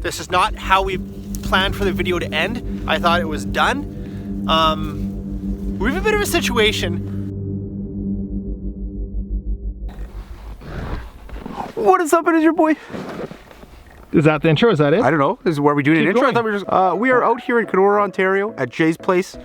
This is not how we planned for the video to end. I thought it was done. We have a bit of a situation. What is up? It is your boy. Is that the intro? Is that it? I don't know. This is where we doing an intro. going. I thought we were just. We are out here in Kenora, Ontario, at Jay's place.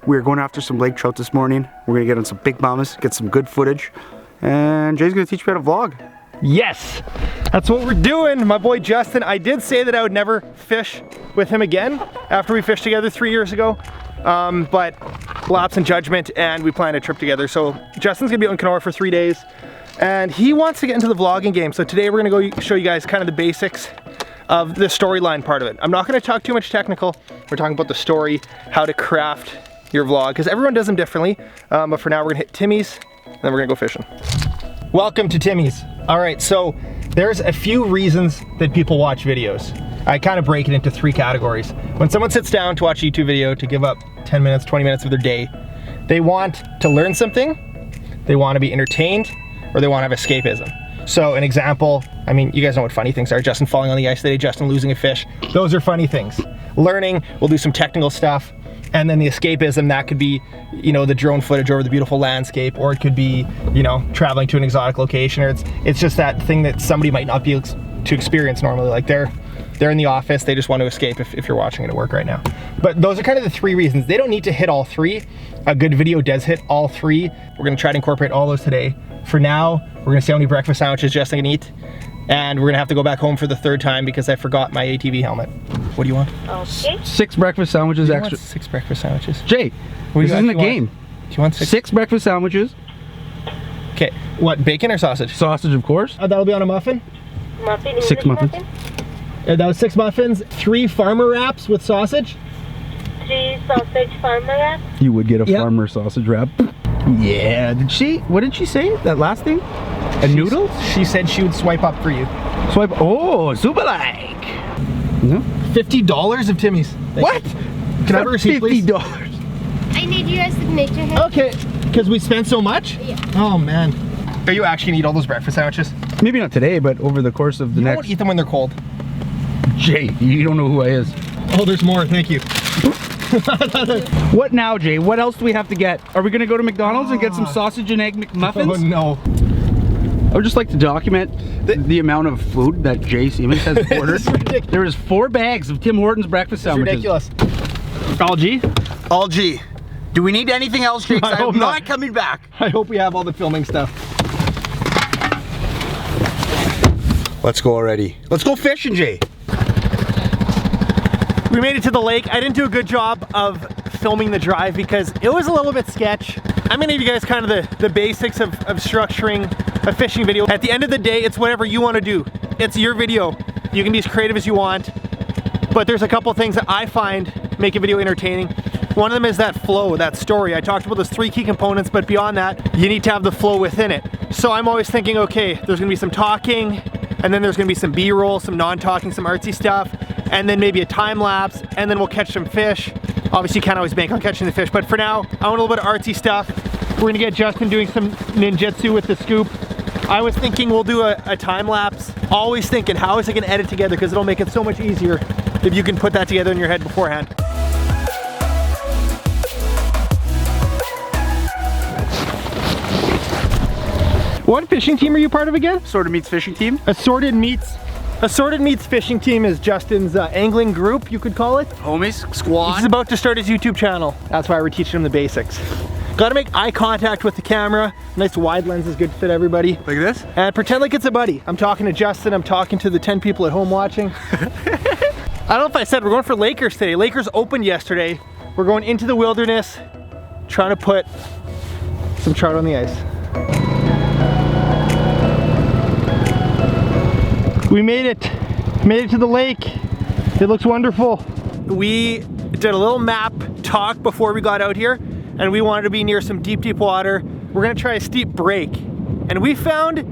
We're going after some lake trout this morning. We're gonna get on some big mamas, get some good footage, and Jay's gonna teach me how to vlog. Yes, that's what we're doing. My boy Justin. I did say that I would never fish with him again after we fished together 3 years ago, but lapse in judgment, and we planned a trip together. So Justin's gonna be out in Kenora for 3 days. And he wants to get into the vlogging game. So today we're gonna go show you guys kind of the basics of the storyline part of it. I'm not gonna talk too much technical. We're talking about the story, how to craft your vlog, because everyone does them differently. But for now, we're gonna hit Timmy's, and then we're gonna go fishing. Welcome to Timmy's. All right, so there's a few reasons that people watch videos. I kind of break it into 3 categories. When someone sits down to watch a YouTube video to give up 10 minutes, 20 minutes of their day, they want to learn something, they want to be entertained, or they want to have escapism. So an example, I mean, you guys know what funny things are. Justin falling on the ice today, Justin losing a fish. Those are funny things. Learning, we'll do some technical stuff. And then the escapism, that could be, you know, the drone footage over the beautiful landscape, or it could be, you know, traveling to an exotic location, or it's just that thing that somebody might not be to experience normally. Like they're in the office, they just want to escape if you're watching it at work right now. But those are kind of the 3 reasons. They don't need to hit all 3. A good video does hit all 3. We're gonna try to incorporate all those today. For now, we're gonna see how many breakfast sandwiches Justin can eat, and we're gonna have to go back home for the 3rd time because I forgot my ATV helmet. What do you want? Okay. 6 breakfast sandwiches extra. 6 breakfast sandwiches. Jay, this isn't a game. Do you want 6? 6 breakfast sandwiches. Okay, what, bacon or sausage? Sausage, of course. That'll be on a muffin? Muffin, 6 muffins. That was 6 muffins, 3 farmer wraps with sausage. 3 sausage farmer wraps. You would get a farmer sausage wrap. Yeah, what did she say? That last thing? Noodle? She said she would swipe up for you. Swipe, oh, super like. No? $50 of Timmy's. What? Can I have a receipt, please? $50. I need your signature here. Okay, because we spent so much? Yeah. Oh man. Are you actually gonna eat all those breakfast sandwiches? Maybe not today, but over the course of the You next... won't eat them when they're cold. Jay, you don't know who I is. Oh, there's more, thank you. What now, Jay? What else do we have to get? Are we gonna go to McDonald's and get some sausage and egg McMuffins? Oh no. I would just like to document the amount of food that Jay Siemens has ordered. There is 4 bags of Tim Hortons breakfast sandwiches. Ridiculous. All G? All G. Do we need anything else, Jake? I'm not coming back. I hope we have all the filming stuff. Let's go already. Let's go fishing, Jay. We made it to the lake. I didn't do a good job of filming the drive because it was a little bit sketch. I'm gonna give you guys kind of the basics of structuring a fishing video. At the end of the day, it's whatever you want to do. It's your video. You can be as creative as you want, but there's a couple things that I find make a video entertaining. One of them is that flow, that story. I talked about those 3 key components, but beyond that, you need to have the flow within it. So I'm always thinking, okay, there's gonna be some talking, and then there's gonna be some B-roll, some non-talking, some artsy stuff, and then maybe a time lapse, and then we'll catch some fish. Obviously, you can't always bank on catching the fish, but for now, I want a little bit of artsy stuff. We're gonna get Justin doing some ninjutsu with the scoop. I was thinking we'll do a time lapse. Always thinking, how is it gonna edit together? Because it'll make it so much easier if you can put that together in your head beforehand. What fishing team are you part of again? Assorted Meats fishing team. Assorted Meats fishing team is Justin's angling group, you could call it. Homies, squad. He's about to start his YouTube channel. That's why we're teaching him the basics. Gotta make eye contact with the camera. Nice wide lens is good to fit everybody. Like this? And pretend like it's a buddy. I'm talking to Justin, I'm talking to the 10 people at home watching. I don't know if I said, we're going for Lakers today. Lakers opened yesterday. We're going into the wilderness, trying to put some trout on the ice. We made it to the lake. It looks wonderful. We did a little map talk before we got out here, and we wanted to be near some deep water. We're gonna try a steep break. And we found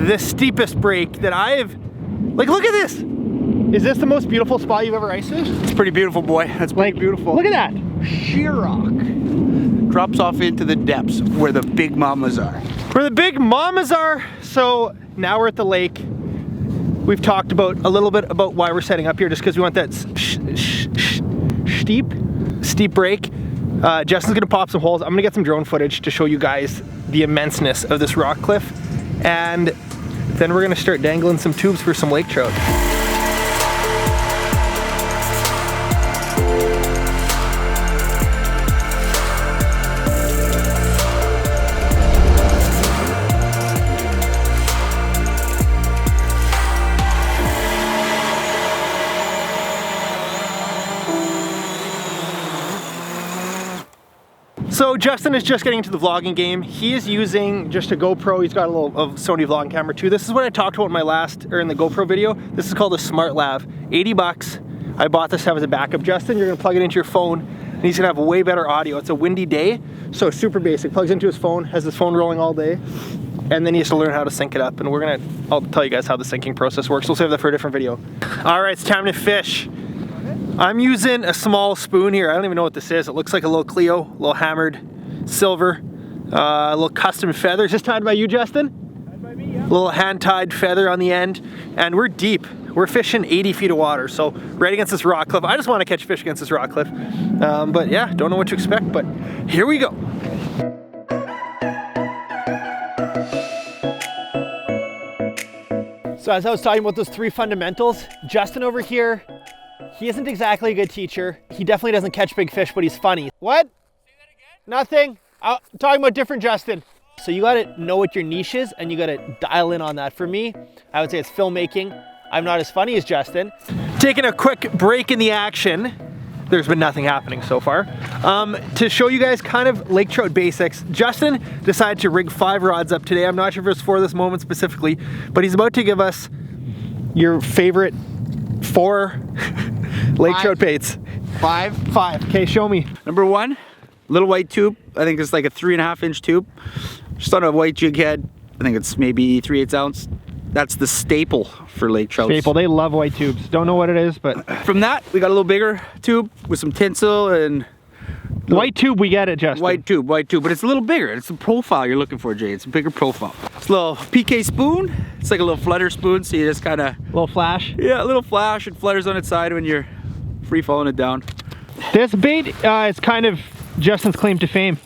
the steepest break that like, look at this. Is this the most beautiful spot you've ever ice fished? It's pretty beautiful, boy. That's pretty beautiful. Look at that. Sheer rock. Drops off into the depths where the big mamas are. Where the big mamas are. So now we're at the lake. we've talked about a little bit about why we're setting up here, just because we want that steep break. Justin's gonna pop some holes. I'm gonna get some drone footage to show you guys the immenseness of this rock cliff, and then we're gonna start dangling some tubes for some lake trout. So Justin is just getting into the vlogging game. He is using just a GoPro. He's got a little Sony vlogging camera too. This is what I talked about in my last, or in the GoPro video. This is called a Smart Lav, 80 bucks. I bought this to have as a backup. Justin, you're gonna plug it into your phone and he's gonna have way better audio. It's a windy day, so super basic. Plugs into his phone, has his phone rolling all day, and then he has to learn how to sync it up. And I'll tell you guys how the syncing process works. We'll save that for a different video. All right, it's time to fish. I'm using a small spoon here. I don't even know what this is. It looks like a little Clio, a little hammered silver, a little custom feather. Is this tied by you, Justin? Tied by me, yeah. A little hand-tied feather on the end. And we're deep. We're fishing 80 feet of water, so right against this rock cliff. I just want to catch fish against this rock cliff. But yeah, don't know what to expect, but here we go. So as I was talking about those 3 fundamentals, Justin over here, he isn't exactly a good teacher. He definitely doesn't catch big fish, but he's funny. What? Say that again? Nothing. I'm talking about different Justin. So you gotta know what your niche is and you gotta dial in on that. For me, I would say it's filmmaking. I'm not as funny as Justin. Taking a quick break in the action. There's been nothing happening so far. To show you guys kind of lake trout basics, Justin decided to rig 5 rods up today. I'm not sure if it's for this moment specifically, but he's about to give us your favorite 4 lake trout baits. 5. Okay, show me. Number 1, little white tube. I think it's like a 3.5 inch tube. Just on a white jig head. I think it's maybe 3/8 ounce. That's the staple for lake trout. Staple, they love white tubes. Don't know what it is, but. From that, we got a little bigger tube with some tinsel and. White tube, we get it, Justin. White tube, but it's a little bigger. It's the profile you're looking for, Jay. It's a bigger profile. It's a little PK spoon. It's like a little flutter spoon, so you just kind of. Little flash? Yeah, a little flash. It flutters on its side when you're free falling it down. This bait is kind of Justin's claim to fame.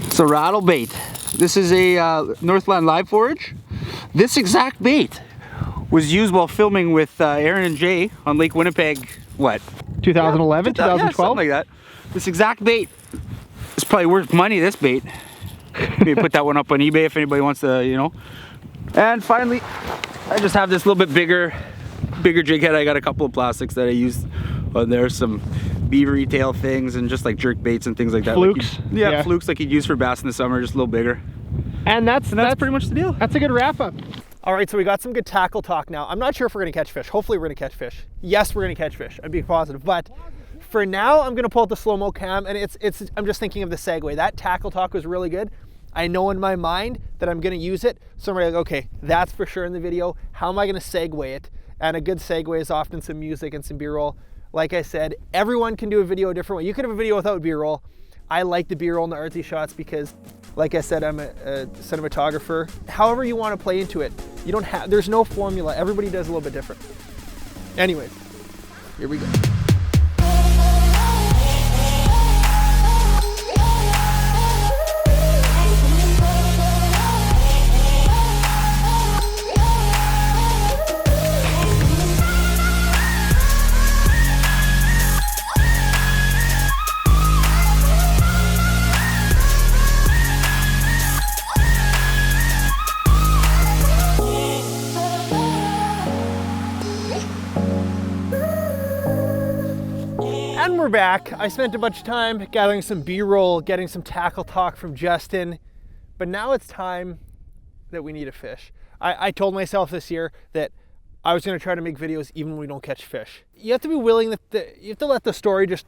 It's a rattle bait. This is a Northland live forage. This exact bait was used while filming with Aaron and Jay on Lake Winnipeg, what? 2011, Yeah, 2012? something like that. This exact bait is probably worth money, this bait. Maybe put that one up on eBay if anybody wants to, you know. And finally, I just have this little bit bigger jig head. I got a couple of plastics that I used on there, some beavery tail things and just like jerk baits and things like that. Flukes? Like yeah, flukes like you'd use for bass in the summer, just a little bigger. And that's pretty much the deal. That's a good wrap up. All right, so we got some good tackle talk now. I'm not sure if we're gonna catch fish. Hopefully we're gonna catch fish. Yes, we're gonna catch fish. I'm being positive, but for now, I'm gonna pull out the slow-mo cam and I'm just thinking of the segue. That tackle talk was really good. I know in my mind that I'm gonna use it. So I'm like, okay, that's for sure in the video. How am I gonna segue it? And a good segue is often some music and some B-roll. Like I said, everyone can do a video a different way. You could have a video without B-roll. I like the B-roll and the artsy shots because, like I said, I'm a cinematographer. However you want to play into it, there's no formula. Everybody does a little bit different. Anyways, here we go. And we're back. I spent a bunch of time gathering some B-roll, getting some tackle talk from Justin, but now it's time that we need a fish. I told myself this year that I was gonna try to make videos even when we don't catch fish. You have to be willing you have to let the story just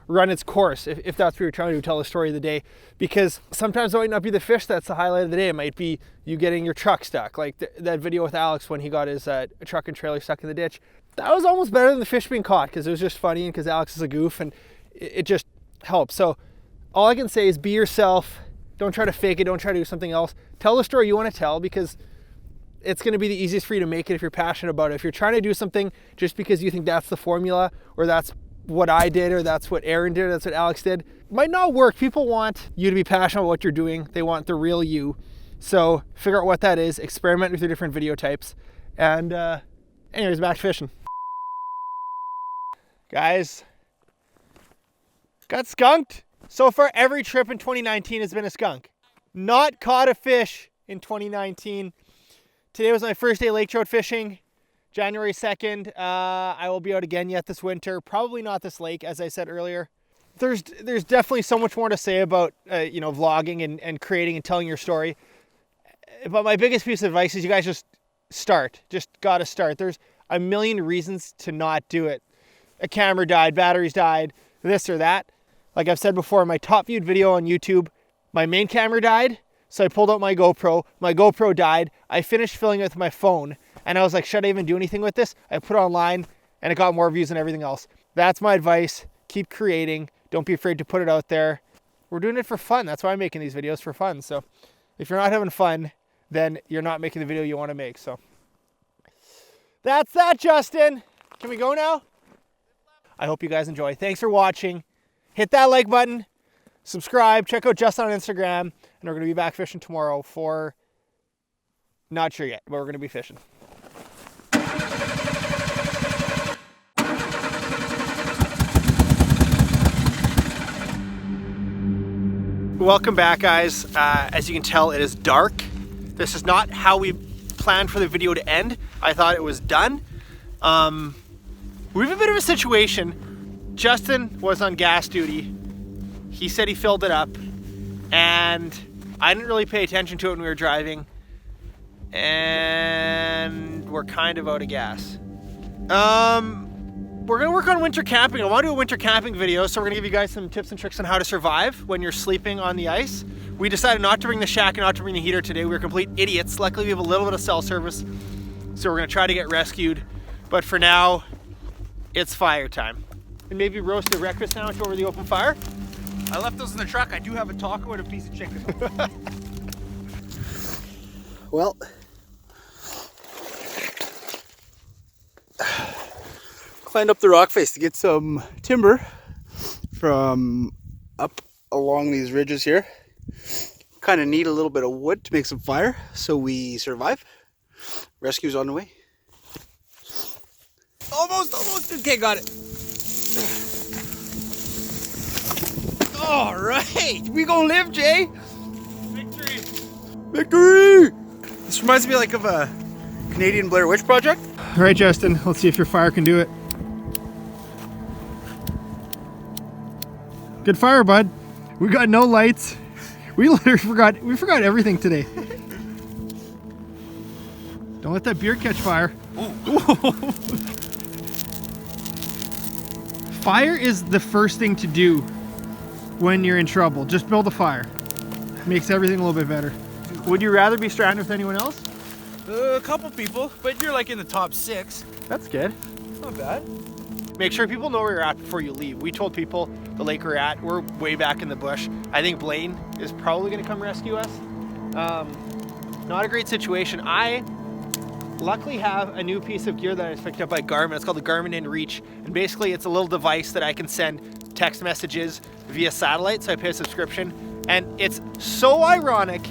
run its course if that's what you're trying to do, tell the story of the day, because sometimes it might not be the fish that's the highlight of the day. It might be you getting your truck stuck, like that video with Alex when he got his truck and trailer stuck in the ditch. That was almost better than the fish being caught because it was just funny and because Alex is a goof and it just helps. So all I can say is be yourself. Don't try to fake it. Don't try to do something else. Tell the story you want to tell because it's going to be the easiest for you to make it if you're passionate about it. If you're trying to do something just because you think that's the formula, or that's what I did, or that's what Aaron did, or that's what Alex did, it might not work. People want you to be passionate about what you're doing. They want the real you. So figure out what that is, experiment with your different video types, and anyways, back to fishing. Guys, got skunked. So far, every trip in 2019 has been a skunk. Not caught a fish in 2019. Today was my first day lake trout fishing, January 2nd. I will be out again yet this winter. Probably not this lake, as I said earlier. There's definitely so much more to say about vlogging and creating and telling your story. But my biggest piece of advice is you guys just start. Just gotta start. There's a million reasons to not do it. A camera died, batteries died, this or that. Like I've said before, my top viewed video on YouTube, my main camera died, so I pulled out my GoPro. My GoPro died. I finished filming it with my phone, and I was like, should I even do anything with this? I put it online, and it got more views than everything else. That's my advice. Keep creating. Don't be afraid to put it out there. We're doing it for fun. That's why I'm making these videos, for fun. So if you're not having fun, then you're not making the video you want to make. So that's that, Justin. Can we go now? I hope you guys enjoy. Thanks for watching. Hit that like button, subscribe, check out Justin on Instagram, and we're going to be back fishing tomorrow for, not sure yet, but we're going to be fishing. Welcome back, guys. As you can tell, it is dark. This is not how we planned for the video to end. I thought it was done. We have a bit of a situation. Justin was on gas duty. He said he filled it up, and I didn't really pay attention to it when we were driving, and we're kind of out of gas. We're gonna work on winter camping. I want to do a winter camping video, so we're gonna give you guys some tips and tricks on how to survive when you're sleeping on the ice. We decided not to bring the shack and not to bring the heater today. We were complete idiots. Luckily, we have a little bit of cell service, so we're gonna try to get rescued. But for now, it's fire time. And maybe roast a breakfast sandwich over the open fire. I left those in the truck. I do have a taco and a piece of chicken. Well, climbed up the rock face to get some timber from up along these ridges here. Kind of need a little bit of wood to make some fire so we survive. Rescue's on the way. Almost. Okay, got it. All right, we gonna live, Jay. Victory! This reminds me like of a Canadian Blair Witch Project. All right, Justin, let's see if your fire can do it. Good fire, bud. We got no lights. We literally forgot everything today. Don't let that beer catch fire. Fire is the first thing to do when you're in trouble. Just build a fire. Makes everything a little bit better. Would you rather be stranded with anyone else? A couple people, but you're like in the top 6. That's good. It's not bad. Make sure people know where you're at before you leave. We told people the lake we're at. We're way back in the bush. I think Blaine is probably going to come rescue us. Not a great situation. I luckily have a new piece of gear that I picked up by Garmin. It's called the Garmin InReach, and basically it's a little device that I can send text messages via satellite, so I pay a subscription, and it's so ironic.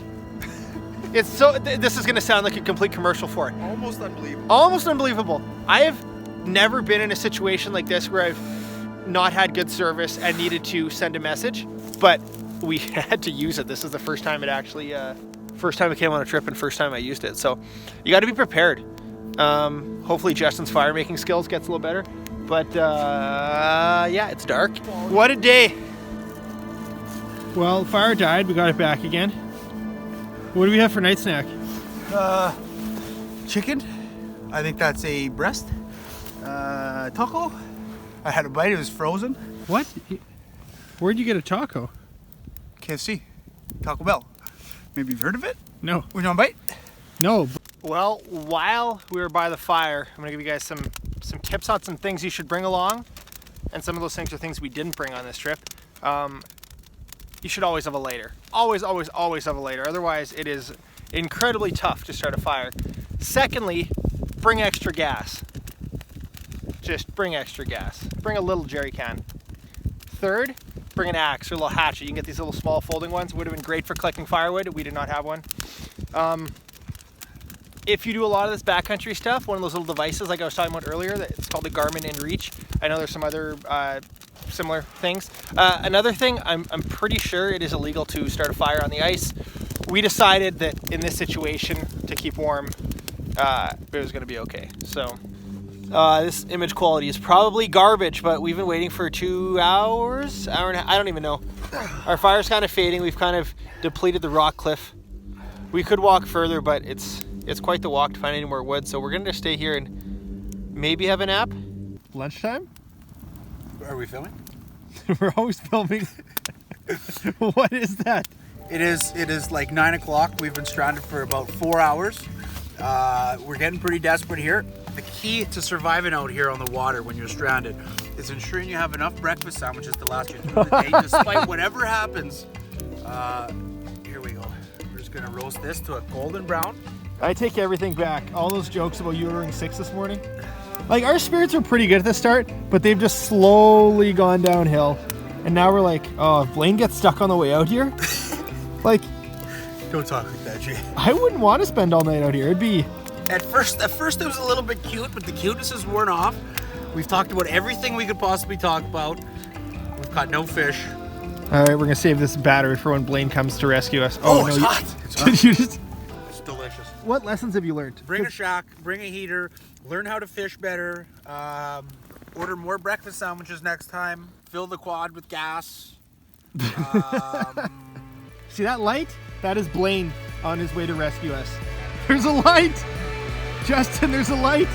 It's so, this is gonna sound like a complete commercial for it. Almost unbelievable. Almost unbelievable. I have never been in a situation like this where I've not had good service and needed to send a message, but we had to use it. This is the first time it actually, first time it came on a trip and first time I used it. So you got to be prepared. Hopefully Justin's fire making skills gets a little better, but yeah, it's dark. What a day. Well, fire died. We got it back again. What do we have for night snack? Chicken. I think that's a breast. Taco. I had a bite. It was frozen. What? Where'd you get a taco? KFC. Taco Bell. Maybe you've heard of it? No. Would you want a bite? No. Well, while we were by the fire, I'm gonna give you guys some tips on some things you should bring along, and some of those things are things we didn't bring on this trip. You should always have a lighter. Always have a lighter. Otherwise, it is incredibly tough to start a fire. Secondly, bring extra gas. Just bring extra gas. Bring a little jerry can. Third, bring an axe or a little hatchet. You can get these little small folding ones. Would have been great for collecting firewood. We did not have one. If you do a lot of this backcountry stuff, one of those little devices like I was talking about earlier, it's called the Garmin InReach. I know there's some other similar things. Another thing, I'm pretty sure it is illegal to start a fire on the ice. We decided that in this situation, to keep warm, it was going to be okay. So this image quality is probably garbage, but we've been waiting for 2 hours, hour and a half, I don't even know. Our fire's kind of fading. We've kind of depleted the rock cliff. We could walk further, but it's quite the walk to find any more wood. So we're going to stay here and maybe have a nap. Lunchtime? Are we filming? We're always filming. What is that? It is like 9 o'clock. We've been stranded for about 4 hours. We're getting pretty desperate here. The key to surviving out here on the water when you're stranded is ensuring you have enough breakfast sandwiches to last you through the day, despite whatever happens. Here we go. We're just gonna roast this to a golden brown. I take everything back. All those jokes about you ordering 6 this morning. Like, our spirits were pretty good at the start, but they've just slowly gone downhill. And now we're like, oh, if Blaine gets stuck on the way out here, like, Don't talk like that, Jay. I wouldn't want to spend all night out here. It'd be... At first it was a little bit cute, but the cuteness has worn off. We've talked about everything we could possibly talk about. We've caught no fish. All right, we're gonna save this battery for when Blaine comes to rescue us. Oh, it's hot. It's hot. Did you just... It's delicious. What lessons have you learned? Bring a shack, bring a heater, learn how to fish better, order more breakfast sandwiches next time, fill the quad with gas. See that light? That is Blaine on his way to rescue us. There's a light! Justin, there's a light!